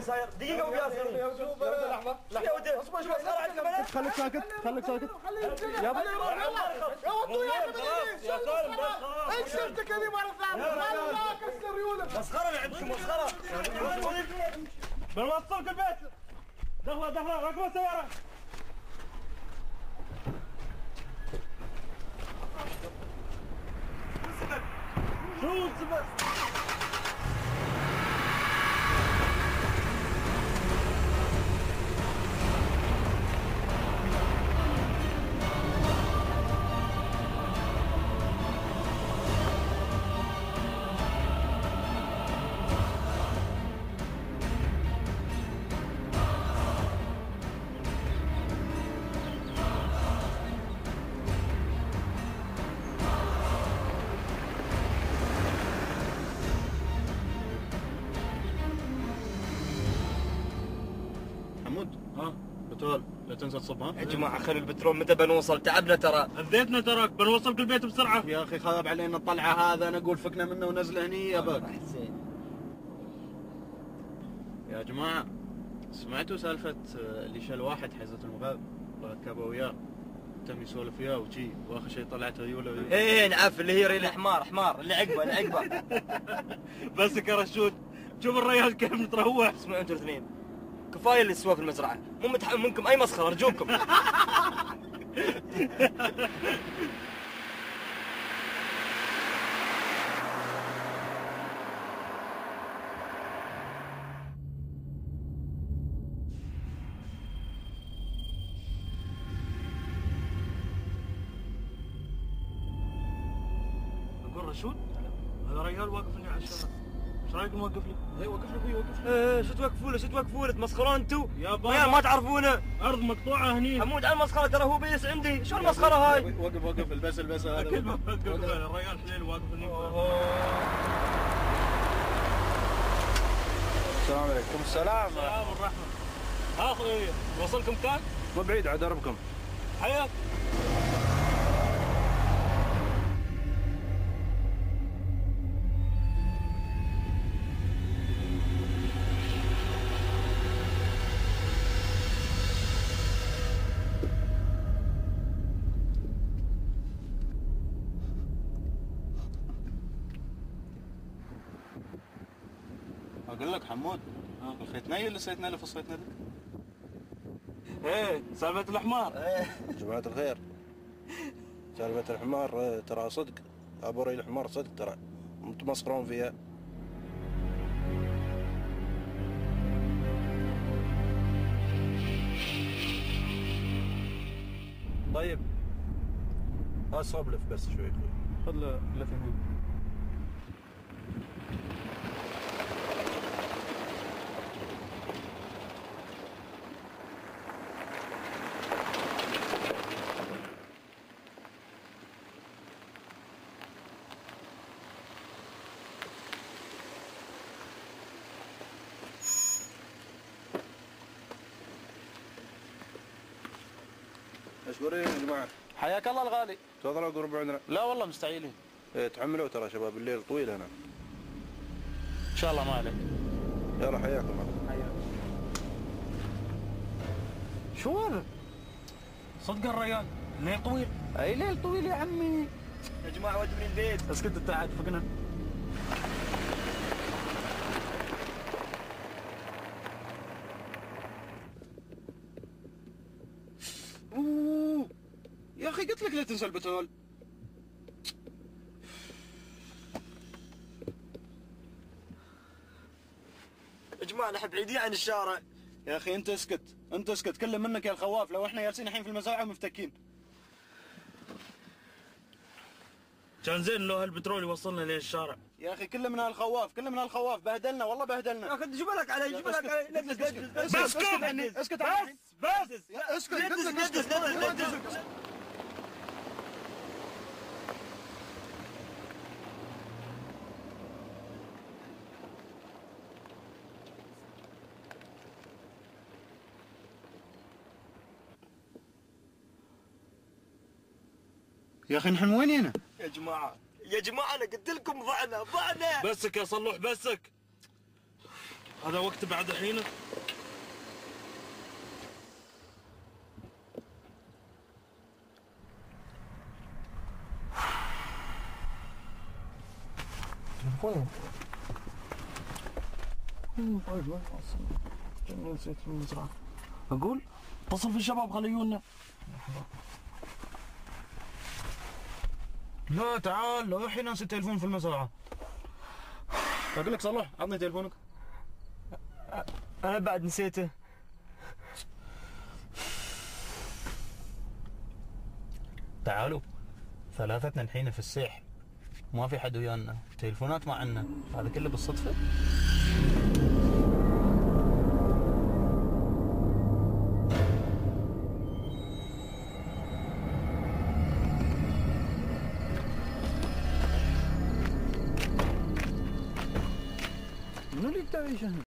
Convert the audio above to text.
وين صاير؟ دقيقة وبياسين. شوف لحظة. يا ودي اصبر شوي مسخرة عندكم انا. خليك ساكت خليك ساكت. يا ودوا يا اخي يا سالم بس خلاص. ايش شفتك هذه مرة ثانية؟ والله كسر ريولك. مسخرة عندكم مسخرة. بنوصلك البيت. دخله ركبوا السيارة. شو السبب؟ بترول لا تنسى تصب. يا جماعة خلي البترول متى بنوصل؟ تعبنا ترى. اذيتنا تراك بنوصلك البيت بسرعة. يا اخي خاب علينا الطلعة هذا، انا اقول فكنا منه ونزله هني يا باك. يا جماعة سمعتوا سالفة اللي شال واحد حيزة المغاب وركبه وياه تم يسولف وياه وشي واخر شيء طلعت ريوله. ايه نعرف اللي هي ريل حمار اللي عقبه. بس يا رشود شوف الريال كيف متروح. اسمعوا انتوا الاثنين كفايه اللي سوا في المزرعه، مو متحمل منكم اي مسخره ارجوكم. اقول رشود هذا ريال واقف لي على الشارع، ايش رايك نوقف له؟ اي وقف له وقف له. شو توقفوا له تمسخرون انتوا؟ يا بابا ما تعرفونه. ارض مقطوعه هني. حمود على المسخره ترى هو بيس عندي، شو المسخره هاي؟ وقف البس هذا. اكيد وقف الريال حليل واقف هني. السلام عليكم. السلام والرحمه. ها اخوي وصلكم كان؟ مو بعيد على دربكم. حياك. اقول لك حمود الخيتنا اللي لسيتنا اللي فصيتنا لك. ايه سالفة الحمار. جماعة الخير سالفة الحمار ترى صدق، ابو ري الحمار صدق ترى متمسخرون فيها. طيب صوب لف بس شوي خذ له لفه. مشكورين يا جماعة. حياك الله الغالي. تفضلوا قربوا عندنا. لا والله مستعيلين. تحملوا ترى شباب الليل طويل هنا. ان شاء الله ما عليك. يلا حياكم الله. حياك. شو هذا؟ صدق الريال الليل طويل. اي ليل طويل يا عمي. يا جماعه ودوني البيت. اسكت انت عاد فقنا. يا اخي قلت لك لا تنسى البترول. يا جماعه نحن بعيدين عن الشارع. يا اخي انت اسكت كل منك يا الخواف، لو احنا جالسين الحين في المزرعه مفتكين. كان زين لو هالبترول يوصلنا للشارع. يا اخي كل من الخواف بهدلنا والله بهدلنا. يا اخي جبلك علي اسكت يا اخي نحن وين هنا؟ يا جماعه انا قلت لكم ضعنا. بسك يا صلوح بسك. هذا وقت بعد الحين. وين؟ وين وين نسيت المزرعة. أقول اتصل في الشباب خليونا. لا تعال، لا الحين نسيت تليفون في المزرعة. اقول لك صلح عطني تليفونك. انا بعد نسيته. تعالوا ثلاثتنا الحين في السيح، ما في حد ويانا، تليفونات ما عنا، هذا كله بالصدفة. منو اللي تعيش هنا؟